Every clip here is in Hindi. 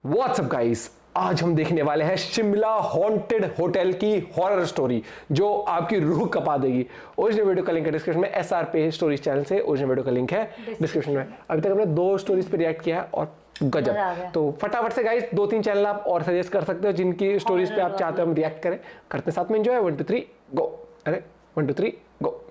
व्हाट्सअप गाइस, आज हम देखने वाले हैं शिमला हॉन्टेड होटल की हॉरर स्टोरी जो आपकी रूह कपा देगी। ओरिजिनल वीडियो का लिंक है डिस्क्रिप्शन में, SRP स्टोरीज चैनल से ओरिजिनल वीडियो का लिंक है डिस्क्रिप्शन में। अभी तक हमने 2 स्टोरीज पे रिएक्ट किया है और गजब। तो फटाफट से गाइस 2-3 चैनल आप और सजेस्ट कर सकते हो जिनकी स्टोरीज पे आप चाहते हो हम रिएक्ट करें। करते हैं साथ में एंजॉय। 1 2 3 गो। अरे 1 2 3 go.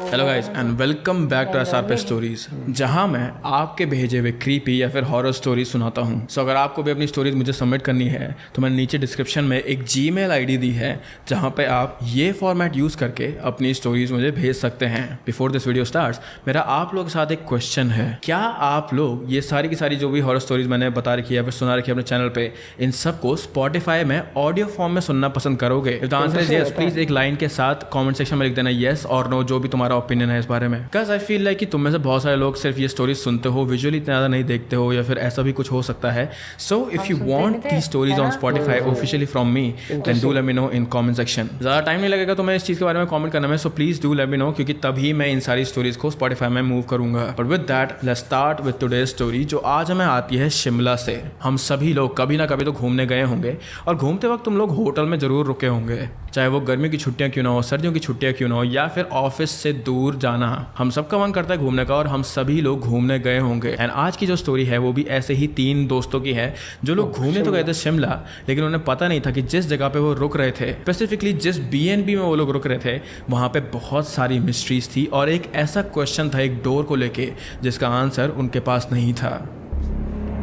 Hello guys and welcome back to SRP stories, जहां मैं आपके भेजे हुए क्रीपी या फिर हॉरर स्टोरीज सुनाता हूं। सो अगर आपको भी अपनी स्टोरीज मुझे सबमिट करनी है तो मैंने नीचे डिस्क्रिप्शन में एक Gmail ID दी है जहां पे आप ये फॉर्मेट यूज़ करके अपनी स्टोरीज मुझे भेज सकते हैं। बिफोर दिस वीडियो स्टार्ट्स, मेरा आप लोगों के साथ एक क्वेश्चन है। क्या आप लोग ये सारी की सारी जो भी हॉरर स्टोरीज मैंने बता रखी है या फिर सुना रखी है अपने चैनल पे, इन सबको स्पॉटिफाई में ऑडियो फॉर्म में सुनना पसंद करोगे? If the answer is yes, please एक लाइन के साथ कॉमेंट सेक्शन में लिख देना येस और नो, जो भी तुम्हारा ओपिनियन है इस बारे में। बिकॉज आई फील लाइक कि तुम में से बहुत सारे लोग सिर्फ ये स्टोरीज सुनते हो, विजुअली इतना ज़्यादा नहीं देखते हो, या फिर ऐसा भी कुछ हो सकता है। So if you want the stories on Spotify officially from me, then do let me know in comment section. ज़्यादा टाइम नहीं लगेगा तो मैं इस चीज़ के बारे में कमेंट करना में, so please do let me no, क्योंकि तभी मैं इन सारी स्टोरीज को स्पॉटिफाई में मूव करूंगा। But with that let's start with today's story, जो आज हमें आती है शिमला से। हम सभी लोग कभी ना कभी तो घूमने गए होंगे, और घूमते वक्त तुम लोग होटल में जरूर रुके होंगे, चाहे वो गर्मियों की छुट्टियां क्यों ना हो, सर्दियों की छुट्टियां क्यों ना हो, या फिर ऑफिस से दूर जाना। हम सबका मन करता है घूमने का, और हम सभी लोग घूमने गए होंगे। एंड आज की जो स्टोरी है वो भी ऐसे ही 3 दोस्तों की है जो लोग घूमने तो गए थे शिमला, लेकिन उन्हें पता नहीं था कि जिस जगह पे वो रुक रहे थे, स्पेसिफिकली जिस BNB में वो लोग रुक रहे थे, वहां पे बहुत सारी मिस्ट्रीज थी। और एक ऐसा क्वेश्चन था एक डोर को लेके जिसका आंसर उनके पास नहीं था।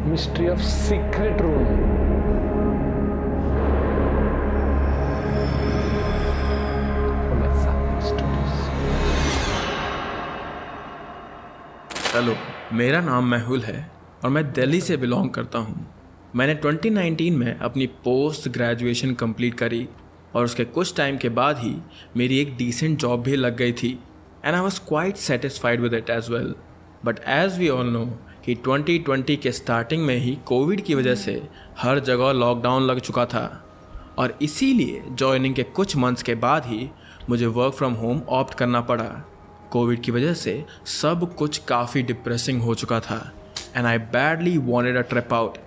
Mystery of secret room. Hello, मेरा नाम मेहुल है और मैं दिल्ली से बिलोंग करता हूँ। मैंने 2019 में अपनी पोस्ट ग्रेजुएशन कंप्लीट करी, और उसके कुछ टाइम के बाद ही मेरी एक डिसेंट जॉब भी लग गई थी, and I was quite satisfied with it as well. But as we all know कि 2020 के स्टार्टिंग में ही कोविड की वजह से हर जगह लॉकडाउन लग चुका था, और इसीलिए जॉइनिंग के कुछ मंथ्स के बाद ही मुझे वर्क फ्रॉम होम ऑप्ट करना पड़ा। कोविड की वजह से सब कुछ काफ़ी डिप्रेसिंग हो चुका था, and I badly wanted a trip out.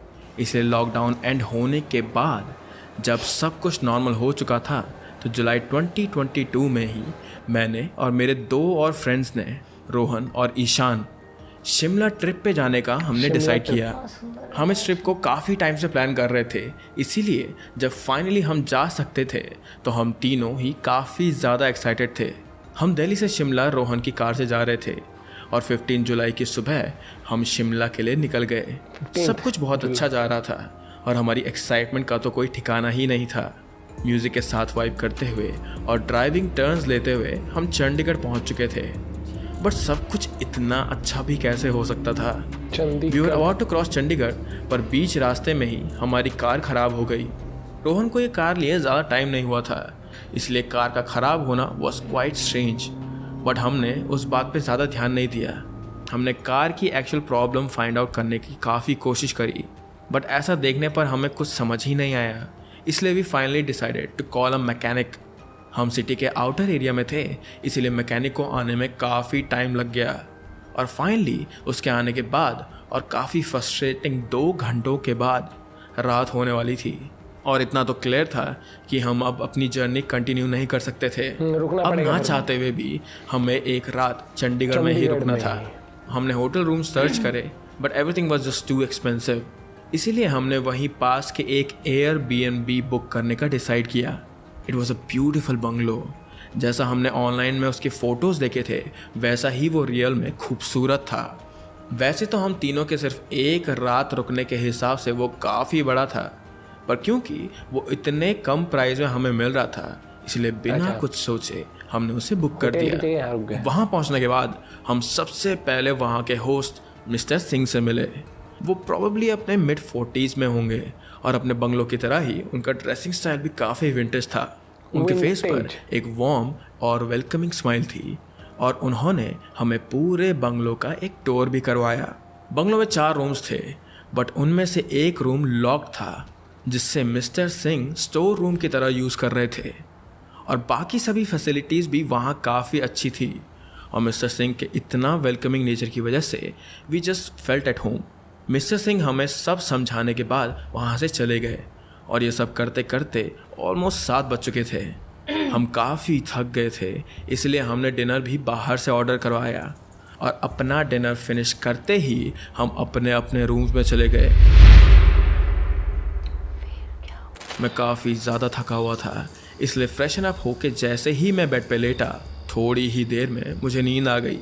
इसलिए लॉकडाउन एंड होने के बाद जब सब कुछ नॉर्मल हो चुका था, तो जुलाई 2022 में ही मैंने और मेरे 2 और फ्रेंड्स ने, रोहन और ईशान, शिमला ट्रिप पे जाने का हमने डिसाइड किया। हम इस ट्रिप को काफ़ी टाइम से प्लान कर रहे थे, इसीलिए जब फाइनली हम जा सकते थे तो हम तीनों ही काफ़ी ज़्यादा एक्साइटेड थे। हम दिल्ली से शिमला रोहन की कार से जा रहे थे, और 15 जुलाई की सुबह हम शिमला के लिए निकल गए। सब कुछ बहुत अच्छा जा रहा था, और हमारी एक्साइटमेंट का तो कोई ठिकाना ही नहीं था। म्यूज़िक के साथ वाइब करते हुए और ड्राइविंग टर्न्स लेते हुए हम चंडीगढ़ पहुंच चुके थे। बट सब कुछ इतना अच्छा भी कैसे हो सकता था? We were about to cross Chandigarh, पर बीच रास्ते में ही हमारी कार ख़राब हो गई। रोहन को ये कार लिए ज़्यादा टाइम नहीं हुआ था, इसलिए कार का ख़राब होना वॉज क्वाइट स्ट्रेंज। बट हमने उस बात पे ज़्यादा ध्यान नहीं दिया। हमने कार की एक्चुअल प्रॉब्लम फाइंड आउट करने की काफ़ी कोशिश करी, बट ऐसा देखने पर हमें कुछ समझ ही नहीं आया। इसलिए we finally decided to call a mechanic. हम सिटी के आउटर एरिया में थे, इसलिए मैकेनिक को आने में काफ़ी टाइम लग गया, और फाइनली उसके आने के बाद और काफ़ी फ्रस्ट्रेटिंग 2 घंटों के बाद रात होने वाली थी। और इतना तो क्लियर था कि हम अब अपनी जर्नी कंटिन्यू नहीं कर सकते थे। अब ना चाहते हुए भी हमें एक रात चंडीगढ़ में ही रुकना था। हमने होटल रूम सर्च करे, but everything was just too expensive. इसीलिए हमने वहीं पास के एक Airbnb बुक करने का डिसाइड किया। It was a beautiful bungalow. जैसा हमने ऑनलाइन में उसके फ़ोटोज़ देखे थे, वैसा ही वो रियल में खूबसूरत था। वैसे तो हम तीनों के सिर्फ एक रात रुकने के हिसाब से वो काफ़ी बड़ा था, पर क्योंकि वो इतने कम प्राइस में हमें मिल रहा था, इसलिए बिना कुछ सोचे हमने उसे बुक कर दिया। वहाँ पहुँचने के बाद हम सबसे पहले वहाँ के होस्ट मिस्टर सिंह से मिले। वो प्रॉबेबली अपने मिड 40s में होंगे, और अपने बंगलो की तरह ही उनका ड्रेसिंग स्टाइल भी काफ़ी विंटेज था। उनके फेस पर एक वार्म और वेलकमिंग स्माइल थी, और उन्होंने हमें पूरे बंगलो का एक टूर भी करवाया। बंगलो में 4 रूम्स थे, बट उनमें से एक रूम लॉक था, जिससे मिस्टर सिंह स्टोर रूम की तरह यूज़ कर रहे थे, और बाकी सभी फैसिलिटीज़ भी वहाँ काफ़ी अच्छी थी। और मिस्टर सिंह के इतना वेलकमिंग नेचर की वजह से we just felt at home. Mister Singh हमें सब समझाने के बाद वहाँ से चले गए, और ये सब करते करते ऑलमोस्ट 7 बज चुके थे। हम काफ़ी थक गए थे, इसलिए हमने डिनर भी बाहर से ऑर्डर करवाया, और अपना डिनर फिनिश करते ही हम अपने अपने रूम्स में चले गए। मैं काफ़ी ज़्यादा थका हुआ था, इसलिए फ्रेशन अप होके जैसे ही मैं बेड पे लेटा, थोड़ी ही देर में मुझे नींद आ गई।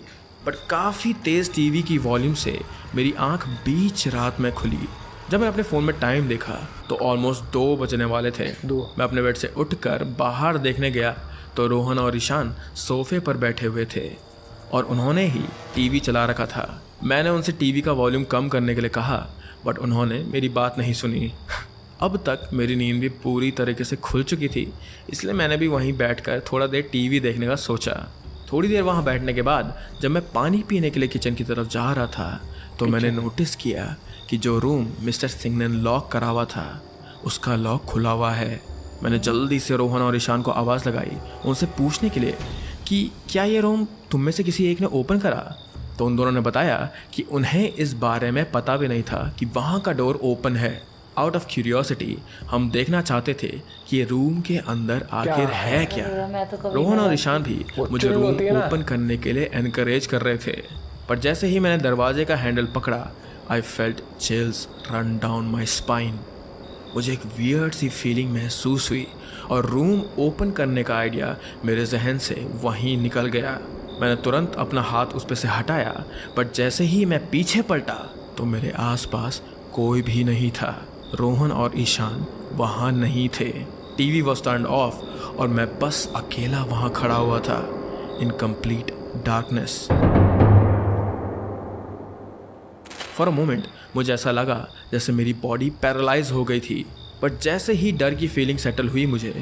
बट काफ़ी तेज़ टीवी की वॉल्यूम से मेरी आंख बीच रात में खुली। जब मैं अपने फ़ोन में टाइम देखा तो ऑलमोस्ट 2 बजने वाले थे। मैं अपने बेड से उठकर बाहर देखने गया तो रोहन और ईशान सोफे पर बैठे हुए थे, और उन्होंने ही टीवी चला रखा था। मैंने उनसे टीवी का वॉल्यूम कम करने के लिए कहा, बट उन्होंने मेरी बात नहीं सुनी। अब तक मेरी नींद भी पूरी तरीके से खुल चुकी थी, इसलिए मैंने भी वहीं बैठकर थोड़ा देर टीवी देखने का सोचा। थोड़ी देर वहाँ बैठने के बाद जब मैं पानी पीने के लिए किचन की तरफ जा रहा था तो मैंने नोटिस किया कि जो रूम मिस्टर सिंह ने लॉक करा हुआ था उसका लॉक खुला हुआ है। मैंने जल्दी से रोहन और ईशान को आवाज़ लगाई उनसे पूछने के लिए कि क्या ये रूम तुम में से किसी एक ने ओपन करा। तो उन दोनों ने बताया कि उन्हें इस बारे में पता भी नहीं था कि वहाँ का डोर ओपन है। आउट ऑफ क्यूरियोसिटी हम देखना चाहते थे कि ये रूम के अंदर आखिर है क्या। रोहन और ईशान भी मुझे रूम ओपन करने के लिए एनकरेज कर रहे थे, पर जैसे ही मैंने दरवाजे का हैंडल पकड़ा I felt chills run down my spine. मुझे एक वियर्ड सी फीलिंग महसूस हुई और रूम ओपन करने का आइडिया मेरे जहन से वहीं निकल गया। मैंने तुरंत अपना हाथ उस पर से हटाया, बट जैसे ही मैं पीछे पलटा तो मेरे आसपास कोई भी नहीं था। रोहन और ईशान वहाँ नहीं थे। टीवी वॉज टर्न्ड ऑफ और मैं बस अकेला वहाँ खड़ा हुआ था in complete darkness. For a moment मुझे ऐसा लगा जैसे मेरी बॉडी पैरालाइज हो गई थी, बट जैसे ही डर की फीलिंग सेटल हुई मुझे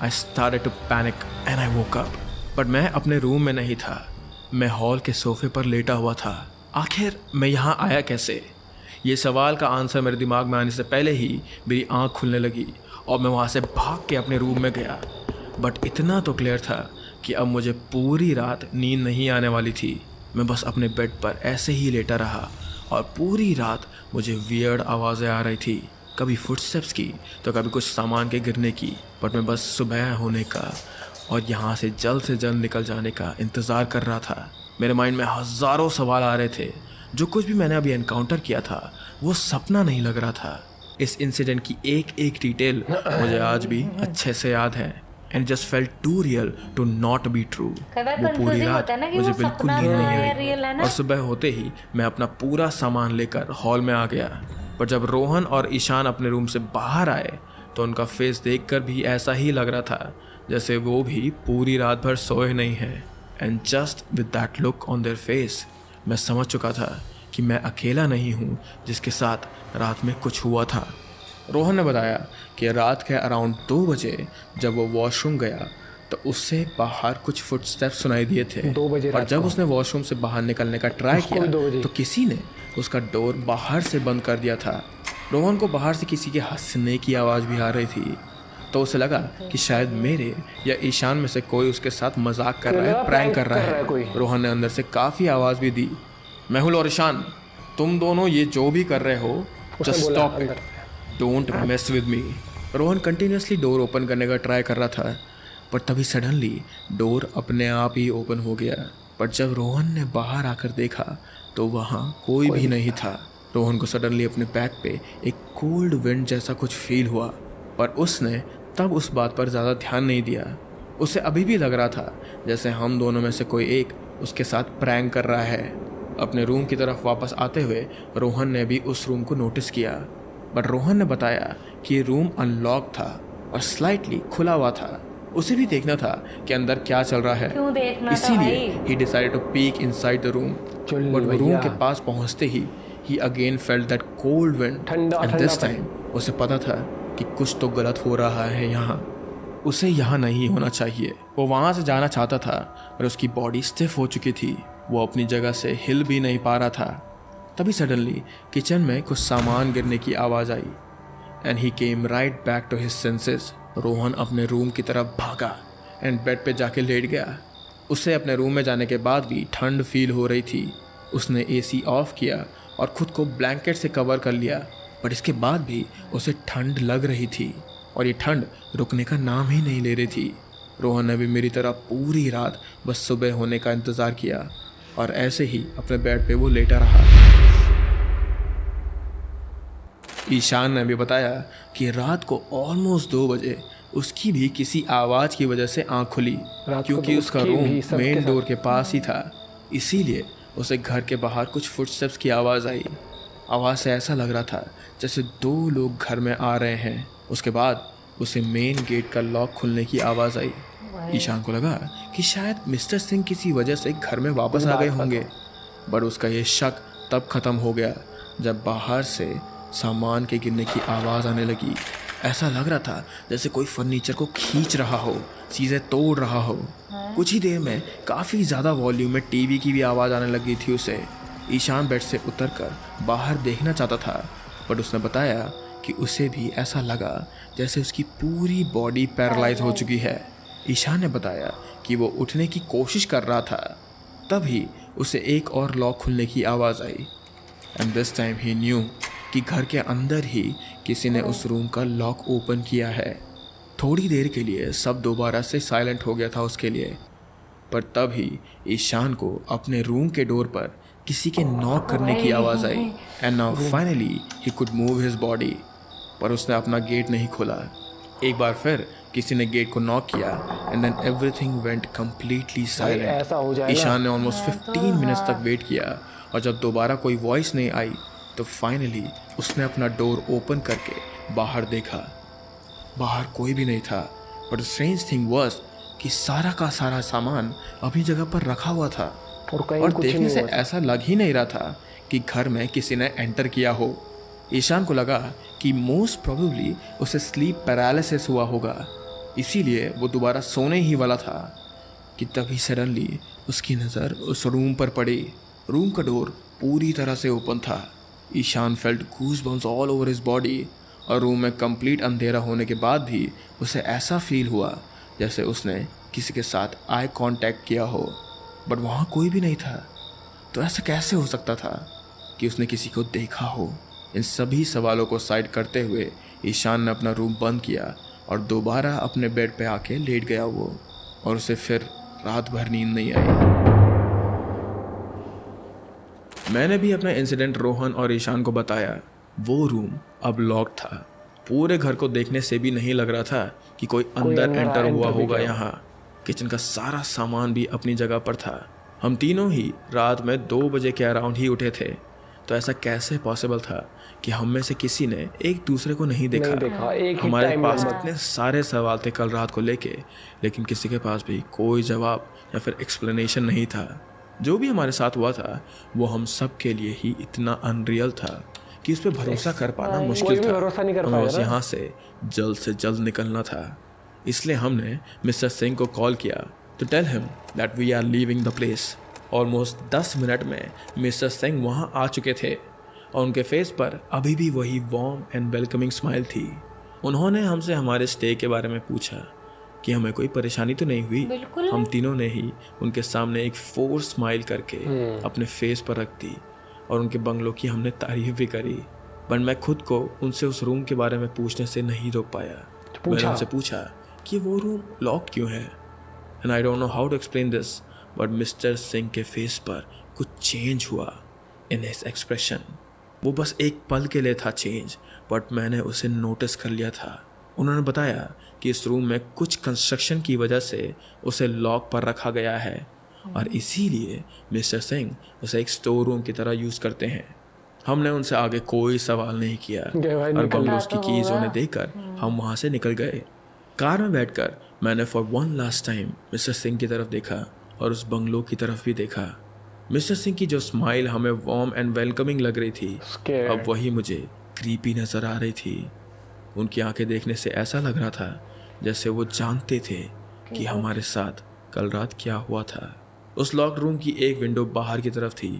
I started to panic and I woke up. But मैं अपने रूम में नहीं था, मैं हॉल के सोफे पर लेटा हुआ था। आखिर मैं यहाँ आया कैसे? ये सवाल का आंसर मेरे दिमाग में आने से पहले ही मेरी आंख खुलने लगी और मैं वहाँ से भाग के अपने रूम में गया। बट इतना तो क्लियर था कि अब मुझे पूरी रात नींद नहीं आने वाली थी। मैं बस अपने बेड पर ऐसे ही लेटा रहा और पूरी रात मुझे वियर्ड आवाज़ें आ रही थी, कभी फुटस्टेप्स की तो कभी कुछ सामान के गिरने की। बट मैं बस सुबह होने का और यहाँ से जल्द निकल जाने का इंतज़ार कर रहा था। मेरे माइंड में हज़ारों सवाल आ रहे थे। जो कुछ भी मैंने अभी एनकाउंटर किया था वो सपना नहीं लग रहा था। इस इंसिडेंट की एक एक डिटेल मुझे आज भी अच्छे से याद है and just felt too real to not be true. वो पूरी रात मुझे बिल्कुल नींद नहीं आई और सुबह होते ही मैं अपना पूरा सामान लेकर हॉल में आ गया। पर जब रोहन और ईशान अपने रूम से बाहर आए तो उनका फेस देखकर भी ऐसा ही लग रहा था जैसे वो भी पूरी रात भर सोए नहीं हैं। And just with that look on their face मैं समझ चुका था कि मैं अकेला नहीं हूँ जिसके साथ रात में कुछ हुआ था। रोहन ने बताया कि रात के अराउंड 2 बजे जब वो वॉशरूम गया तो उससे बाहर कुछ फुटस्टेप्स सुनाई दिए थे। 2 बजे और जब उसने वॉशरूम से बाहर निकलने का ट्राई किया तो किसी ने उसका डोर बाहर से बंद कर दिया था। रोहन को बाहर से किसी के हंसने की आवाज़ भी आ रही थी, तो उसे लगा कि शायद मेरे या ईशान में से कोई उसके साथ मजाक कर रहा है, प्रैंक कर रहा है। रोहन ने अंदर से काफ़ी आवाज़ भी दी, मेहुल और ईशान तुम दोनों ये जो भी कर रहे हो just stop it, don't mess with me. Rohan continuously door open करने का ट्राई कर रहा था, पर तभी सडनली डोर अपने आप ही ओपन हो गया। पर जब रोहन ने बाहर आकर देखा तो वहाँ कोई भी नहीं था। रोहन को सडनली अपने बैक पे एक कोल्ड विंड जैसा कुछ फील हुआ, पर उसने तब उस बात पर ज़्यादा ध्यान नहीं दिया। उसे अभी भी लग रहा था जैसे हम दोनों में से कोई एक उसके साथ प्रैंक कर रहा है। अपने रूम की तरफ वापस आते हुए रोहन ने भी उस रूम को नोटिस किया, बट रोहन ने बताया कि रूम अनलॉक था और स्लाइटली खुला हुआ था। उसे भी देखना था कि अंदर क्या चल रहा है, इसीलिए ही decided to peek inside the room. But वो रूम के पास पहुंचते ही again felt that cold wind and this time उसे पता था कि कुछ तो गलत हो रहा है यहाँ। उसे यहाँ नहीं होना चाहिए। वो वहाँ से जाना चाहता था पर उसकी बॉडी स्टिफ हो चुकी थी, वो अपनी जगह से हिल भी नहीं पा रहा था। तभी सडनली किचन में कुछ सामान गिरने की आवाज़ आई and he came right back to his senses. Rohan अपने रूम की तरफ भागा एंड बेड पे जाके लेट गया। उसे अपने रूम में जाने के बाद भी ठंड फील हो रही थी। उसने एसी ऑफ किया और खुद को ब्लैंकेट से कवर कर लिया, बट इसके बाद भी उसे ठंड लग रही थी और ये ठंड रुकने का नाम ही नहीं ले रही थी। रोहन ने भी मेरी तरह पूरी रात बस सुबह होने का इंतज़ार किया और ऐसे ही अपने बेड पे वो लेटा रहा। ईशान ने भी बताया कि रात को ऑलमोस्ट 2 बजे उसकी भी किसी आवाज़ की वजह से आंख खुली, क्योंकि उसका रूम मेन डोर के पास ही था। इसीलिए उसे घर के बाहर कुछ फुटस्टेप्स की आवाज़ आई। आवाज़ से ऐसा लग रहा था जैसे 2 लोग घर में आ रहे हैं। उसके बाद उसे मेन गेट का लॉक खुलने की आवाज़ आई। ईशान को लगा कि शायद मिस्टर सिंह किसी वजह से घर में वापस आ गए होंगे, बट उसका ये शक तब ख़त्म हो गया जब बाहर से सामान के गिरने की आवाज़ आने लगी। ऐसा लग रहा था जैसे कोई फर्नीचर को खींच रहा हो, चीज़ें तोड़ रहा हो। कुछ ही देर में काफ़ी ज़्यादा वॉल्यूम में टीवी की भी आवाज़ आने लगी थी उसे। ईशान बेड से उतरकर बाहर देखना चाहता था, बट उसने बताया कि उसे भी ऐसा लगा जैसे उसकी पूरी बॉडी पैरालाइज हो चुकी है। ईशान ने बताया कि वो उठने की कोशिश कर रहा था, तभी उसे एक और लॉक खुलने की आवाज़ आई and this time he knew कि घर के अंदर ही किसी ने उस रूम का लॉक ओपन किया है। थोड़ी देर के लिए सब दोबारा से साइलेंट हो गया था उसके लिए, पर तभी ईशान को अपने रूम के डोर पर किसी के नॉक करने की आवाज़ आई and now finally he could move his body. पर उसने अपना गेट नहीं खोला। एक बार फिर किसी ने गेट को नॉक किया and then everything went completely silent. Ishan ने ऑलमोस्ट 15 मिनट्स तक वेट किया और जब दोबारा कोई वॉइस नहीं आई तो फाइनली उसने अपना डोर ओपन करके बाहर देखा। बाहर कोई भी नहीं था, बट स्ट्रेंज थिंग वाज कि सारा का सारा सामान अपनी जगह पर रखा हुआ था और देखने से ऐसा लग ही नहीं रहा था कि घर में किसी ने एंटर किया हो। ईशान को लगा कि मोस्ट प्रोबेबली उसे स्लीप पैरालिसिस हुआ होगा, इसीलिए वो दोबारा सोने ही वाला था कि तभी सडनली उसकी नज़र उस रूम पर पड़ी। रूम का डोर पूरी तरह से ओपन था। Ishan felt goosebumps all over his body और रूम में कंप्लीट अंधेरा होने के बाद भी उसे ऐसा फील हुआ जैसे उसने किसी के साथ आई कांटेक्ट किया हो, बट वहाँ कोई भी नहीं था। तो ऐसा कैसे हो सकता था कि उसने किसी को देखा हो? इन सभी सवालों को साइड करते हुए ईशान ने अपना रूम बंद किया और दोबारा अपने बेड पे आके लेट गया वो, और उसे फिर रात भर नींद नहीं आई। मैंने भी अपना इंसिडेंट रोहन और ईशान को बताया। वो रूम अब लॉक था। पूरे घर को देखने से भी नहीं लग रहा था कि कोई अंदर एंटर हुआ होगा यहाँ। किचन का सारा सामान भी अपनी जगह पर था। हम तीनों ही रात में 2 बजे के अराउंड ही उठे थे, तो ऐसा कैसे पॉसिबल था कि हम में से किसी ने एक दूसरे को नहीं देखा। हमारे पास इतने सारे सवाल थे कल रात को लेके, लेकिन किसी के पास भी कोई जवाब या फिर एक्सप्लेनेशन नहीं था। जो भी हमारे साथ हुआ था वो हम सब के लिए ही इतना अनरियल था कि उस पर भरोसा कर पाना मुश्किल था। हमें बस यहाँ से जल्द निकलना था। इसलिए हमने मिस्टर सिंह को कॉल किया to tell him that we are leaving the place. Almost 10 minute में मिस्टर सिंह वहाँ आ चुके थे और उनके फेस पर अभी भी वही वार्म एंड वेलकमिंग स्माइल थी। उन्होंने हमसे हमारे स्टे के बारे में पूछा कि हमें कोई परेशानी तो नहीं हुई। हम तीनों ने ही उनके सामने एक फोर्स स्माइल करके अपने फेस पर रख दी और उनके बंगलों की हमने तारीफ भी करी। पर मैं खुद को उनसे उस रूम के बारे में पूछने से नहीं रोक पाया। मैंने उनसे पूछा कि वो रूम लॉक क्यों है, and I don't know how to explain this, but mister Singh के फेस पर कुछ चेंज हुआ इन हिज एक्सप्रेशन। वो बस एक पल के लिए था चेंज, बट मैंने उसे नोटिस कर लिया था। उन्होंने बताया कि इस रूम में कुछ कंस्ट्रक्शन की वजह से उसे लॉक पर रखा गया है और इसीलिए मिस्टर सिंह उसे एक स्टोर रूम की तरह यूज़ करते हैं। हमने उनसे आगे कोई सवाल नहीं किया और बंगलोज की कीज़ उन्हें देकर हम वहाँ से निकल गए। कार में बैठकर मैंने for one last time mister Singh की तरफ देखा और उस बंगलो की तरफ भी देखा। मिस्टर सिंह की जो स्माइल हमें वार्म एंड वेलकमिंग लग रही थी, अब वही मुझे क्रीपी नज़र आ रही थी। उनकी आंखें देखने से ऐसा लग रहा था जैसे वो जानते थे कि हमारे साथ कल रात क्या हुआ था। उस लॉक्ड रूम की एक विंडो बाहर की तरफ थी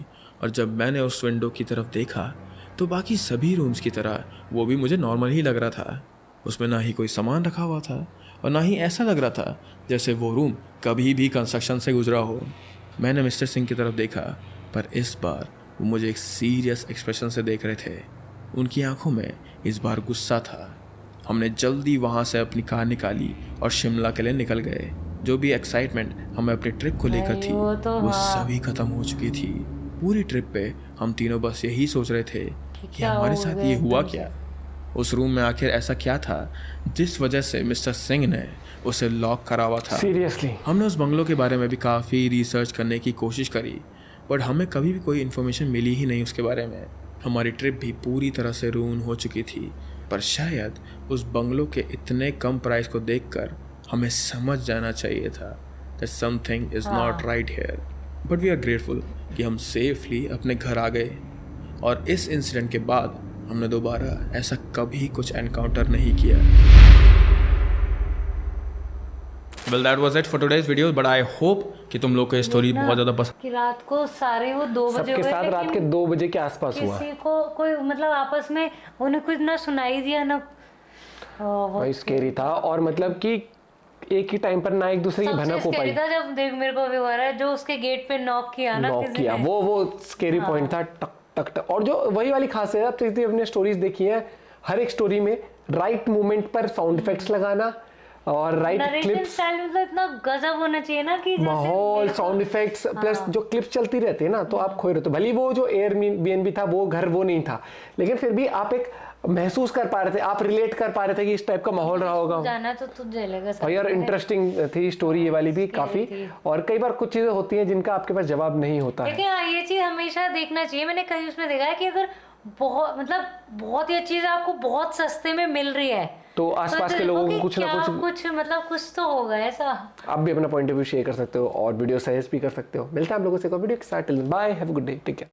और जब मैंने उस विंडो की तरफ देखा तो बाकी सभी रूम्स की तरह वो भी मुझे नॉर्मल ही लग रहा था। उसमें ना ही कोई सामान रखा हुआ था और ना ही ऐसा लग रहा था जैसे वो रूम कभी भी कंस्ट्रक्शन से गुजरा हो। मैंने मिस्टर सिंह की तरफ देखा, पर इस बार वो मुझे एक सीरियस एक्सप्रेशन से देख रहे थे। उनकी आंखों में इस बार गुस्सा था। हमने जल्दी वहाँ से अपनी कार निकाली और शिमला के लिए निकल गए। जो भी एक्साइटमेंट हमें अपनी ट्रिप को लेकर थी वो सभी खत्म हो चुकी थी। पूरी ट्रिप पे हम तीनों बस यही सोच रहे थे कि हमारे साथ ये हुआ क्या। उस रूम में आखिर ऐसा क्या था जिस वजह से मिस्टर सिंह ने उसे लॉक करा हुआ था। सीरियसली हमने उस बंगलो के बारे में भी काफ़ी रिसर्च करने की कोशिश करी, बट हमें कभी भी कोई इन्फॉर्मेशन मिली ही नहीं उसके बारे में। हमारी ट्रिप भी पूरी तरह से रूइन हो चुकी थी, पर शायद उस बंगलो के इतने कम प्राइस को देखकर हमें समझ जाना चाहिए था that something is not right here. But we are grateful कि हम सेफली अपने घर आ गए और इस इंसिडेंट के बाद हमने दोबारा ऐसा कभी कुछ एनकाउंटर नहीं किया। Well, that was it for today's video, but I hope कि तुम लोग को ये स्टोरी बहुत ज़्यादा पसंद। कि रात को सारे वो 2 बजे सबके साथ रात के 2 बजे के आसपास हुआ। किसी को कोई मतलब आपस में उन्हें कुछ ना सुनाई दिया ना। भाई स्केरी था, और मतलब कि एक ही टाइम पर ना एक दूसरे की भनक हो पाई। जब देख मेरे को अभी हो रहा है जो उसके गेट पे नॉक किया ना, वो स्केरी पॉइंट था। टक टक टक। और जो वही वाली खासियत है, आप जितनी अपने स्टोरीज देखी है, हर एक स्टोरी में राइट मोमेंट पर साउंड इफेक्ट्स लगाना और राइट क्लिप्स, मतलब इतना गजब होना चाहिए ना कि माहौल, साउंड इफेक्ट्स प्लस जो क्लिप्स चलती रहती है ना, तो आप खोए रहते हो। भले वो जो एयरबीएनबी था वो घर वो नहीं था, लेकिन फिर भी आप एक महसूस कर पा रहे थे, आप रिलेट कर पा रहे थे कि इस टाइप का माहौल रहा होगा। जाना तो तुझ जलेगा सब। और यार इंटरेस्टिंग थी स्टोरी ये वाली भी काफी। और कई बार कुछ चीजें होती हैं जिनका आपके पास जवाब नहीं होता है, लेकिन हाँ ये चीज हमेशा देखना चाहिए। मैंने कहीं उसमें देखा है कि अगर बहुत ही अच्छी चीज आपको बहुत सस्ते में मिल रही है तो आसपास के लोगों को कुछ ना कुछ मतलब कुछ तो होगा ऐसा। आप भी अपना पॉइंट ऑफ व्यू शेयर कर सकते हो और वीडियो सजेस्ट भी कर सकते हो। मिलते हैं आप लोगों से एक वीडियो के साथ। Bye, have a good day, take care.